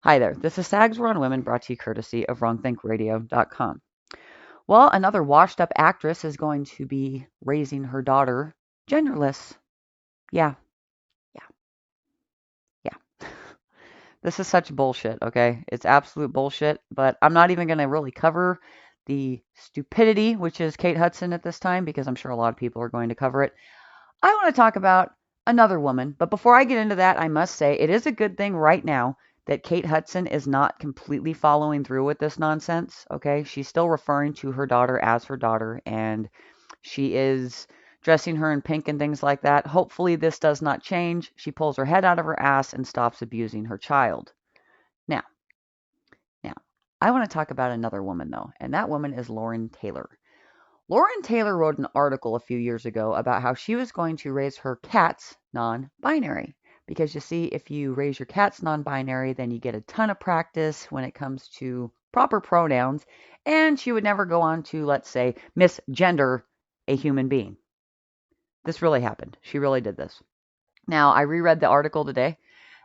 Hi there, this is Sags We're on Women brought to you courtesy of wrongthinkradio.com. Well, another washed up actress is going to be raising her daughter genderless. Yeah, yeah, yeah. This is such bullshit, okay? It's absolute bullshit, but I'm not even going to really cover the stupidity, which is Kate Hudson at this time, because I'm sure a lot of people are going to cover it. I want to talk about another woman, but before I get into that, I must say it is a good thing right now that Kate Hudson is not completely following through with this nonsense, okay? She's still referring to her daughter as her daughter, and she is dressing her in pink and things like that. Hopefully, this does not change. She pulls her head out of her ass and stops abusing her child. Now, now, I want to talk about another woman, though, and that woman is Lauren Taylor. Lauren Taylor wrote an article a few years ago about how she was going to raise her cats non-binary. Because you see, if you raise your cats non-binary, then you get a ton of practice when it comes to proper pronouns, and she would never go on to, let's say, misgender a human being. This really happened. She really did this. Now, I reread the article today,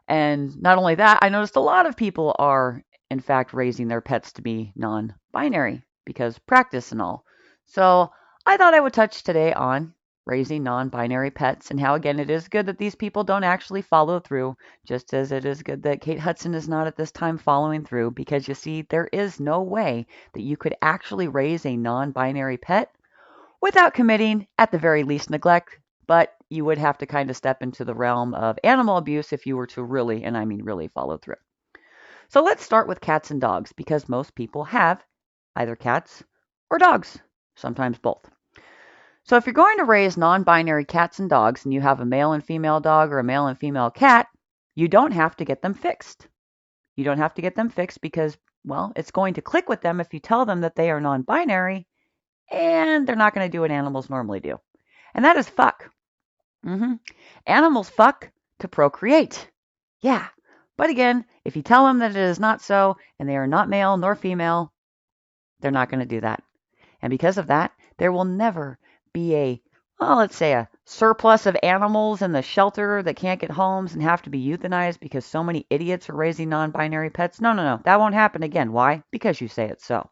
and not only that, I noticed a lot of people are, in fact, raising their pets to be non binary because practice and all. So I thought I would touch today on raising non binary pets and how, again, it is good that these people don't actually follow through, just as it is good that Kate Hudson is not at this time following through, because you see, there is no way that you could actually raise a non binary pet without committing, at the very least, neglect. But you would have to kind of step into the realm of animal abuse if you were to really, and I mean really, follow through. So let's start with cats and dogs because most people have either cats or dogs, sometimes both. So if you're going to raise non binary cats and dogs and you have a male and female dog or a male and female cat, you don't have to get them fixed. You don't have to get them fixed because, well, it's going to click with them if you tell them that they are non binary and they're not going to do what animals normally do. And that is fuck. hmm Animals fuck to procreate. Yeah. But again, if you tell them that it is not so and they are not male nor female, they're not going to do that. And because of that, there will never be a, well, let's say a surplus of animals in the shelter that can't get homes and have to be euthanized because so many idiots are raising non binary pets. No, no, no. That won't happen again. Why? Because you say it's so.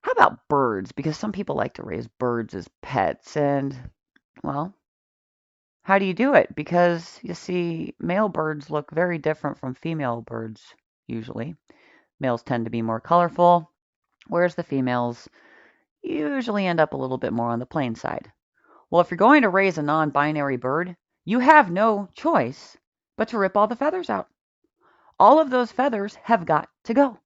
How about birds? Because some people like to raise birds as pets. And, well, how do you do it? Because you see, male birds look very different from female birds, usually. Males tend to be more colorful, whereas the females usually end up a little bit more on the plain side. Well, if you're going to raise a non binary bird, you have no choice but to rip all the feathers out. All of those feathers have got to go.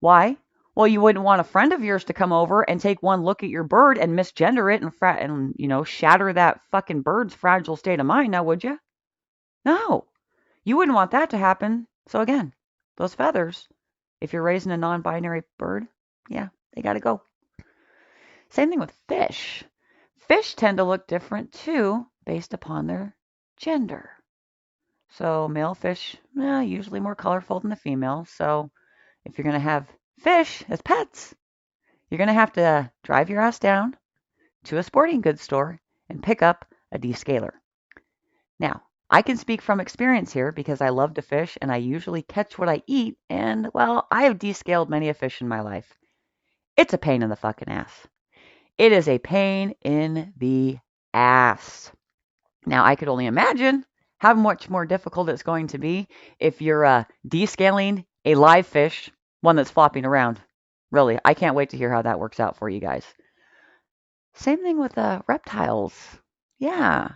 Why? Well, you wouldn't want a friend of yours to come over and take one look at your bird and misgender it and shatter that fucking bird's fragile state of mind, now would you? No. You wouldn't want that to happen. So again, those feathers, if you're raising a non-binary bird, yeah, they got to go. Same thing with fish. Fish tend to look different too based upon their gender. So male fish, usually more colorful than the female. So if you're going to have fish as pets, you're going to have to drive your ass down to a sporting goods store and pick up a descaler. Now, I can speak from experience here because I love to fish and I usually catch what I eat. And, well, I have descaled many a fish in my life. It's a pain in the fucking ass. It is a pain in the ass. Now, I could only imagine how much more difficult it's going to be if you're descaling a live fish, one that's flopping around. Really, I can't wait to hear how that works out for you guys. Same thing with reptiles. Yeah,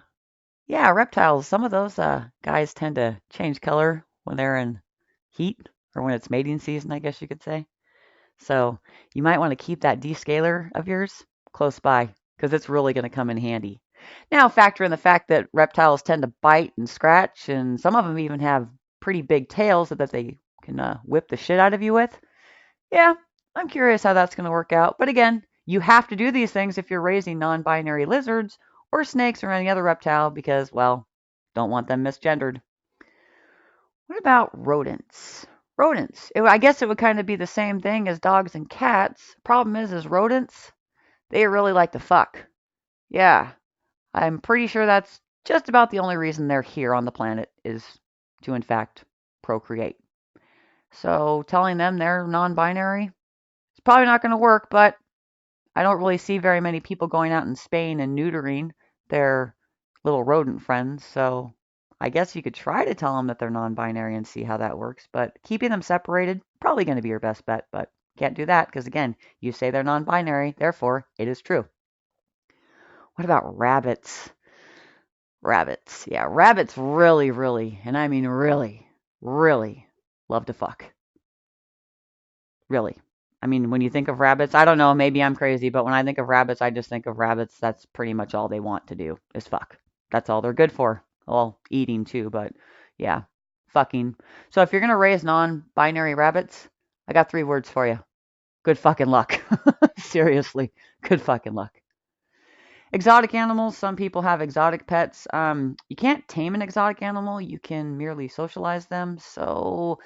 yeah, reptiles. Some of those guys tend to change color when they're in heat or when it's mating season, I guess you could say. So you might want to keep that descaler of yours close by because it's really going to come in handy. Now, factor in the fact that reptiles tend to bite and scratch, and some of them even have pretty big tails that they can whip the shit out of you with. Yeah, I'm curious how that's going to work out. But again, you have to do these things if you're raising non binary lizards or snakes or any other reptile because, well, don't want them misgendered. What about rodents? Rodents. I guess it would kind of be the same thing as dogs and cats. Problem is rodents, they really like to fuck. Yeah, I'm pretty sure that's just about the only reason they're here on the planet is to, in fact, procreate. So telling them they're non-binary, it's probably not going to work, but I don't really see very many people going out in Spain and neutering their little rodent friends. So I guess you could try to tell them that they're non-binary and see how that works. But keeping them separated, probably going to be your best bet. But can't do that because, again, you say they're non-binary, therefore it is true. What about rabbits? Rabbits. Yeah, rabbits really, really, and I mean really, really love to fuck. Really. I mean, when you think of rabbits, I don't know, maybe I'm crazy, but when I think of rabbits, I just think of rabbits. That's pretty much all they want to do is fuck. That's all they're good for. Well, eating too, but yeah, fucking. So if you're going to raise non binary rabbits, I got 3 words for you. Good fucking luck. Seriously, good fucking luck. Exotic animals. Some people have exotic pets. You can't tame an exotic animal. You can merely socialize them. So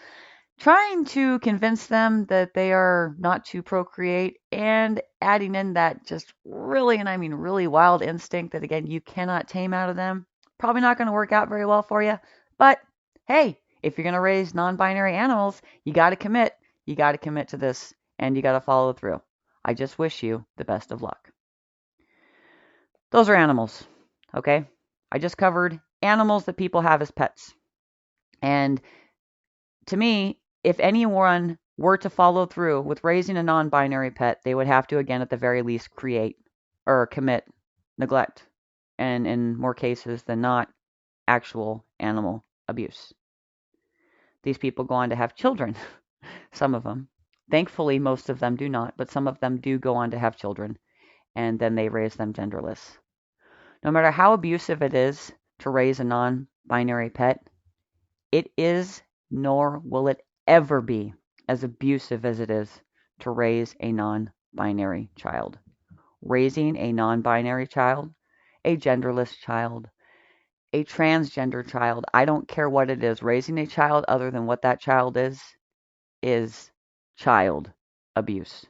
trying to convince them that they are not to procreate and adding in that just really, and I mean really wild instinct that again, you cannot tame out of them. Probably not going to work out very well for you. But hey, if you're going to raise non binary animals, you got to commit. You got to commit to this and you got to follow through. I just wish you the best of luck. Those are animals. Okay. I just covered animals that people have as pets. And to me, if anyone were to follow through with raising a non binary pet, they would have to, again, at the very least, create or commit neglect, and in more cases than not, actual animal abuse. These people go on to have children, some of them. Thankfully, most of them do not, but some of them do go on to have children, and then they raise them genderless. No matter how abusive it is to raise a non binary pet, it is, nor will it ever be, as abusive as it is to raise a non binary child. Raising a non binary child, a genderless child, a transgender child, I don't care what it is, raising a child other than what that child is child abuse.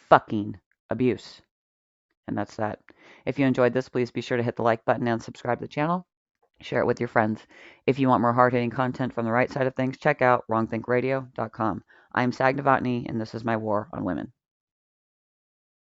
Fucking abuse. And that's that. If you enjoyed this, please be sure to hit the like button and subscribe to the channel. Share it with your friends. If you want more hard-hitting content from the right side of things, check out wrongthinkradio.com. I'm Sag Novotny, and this is my war on women.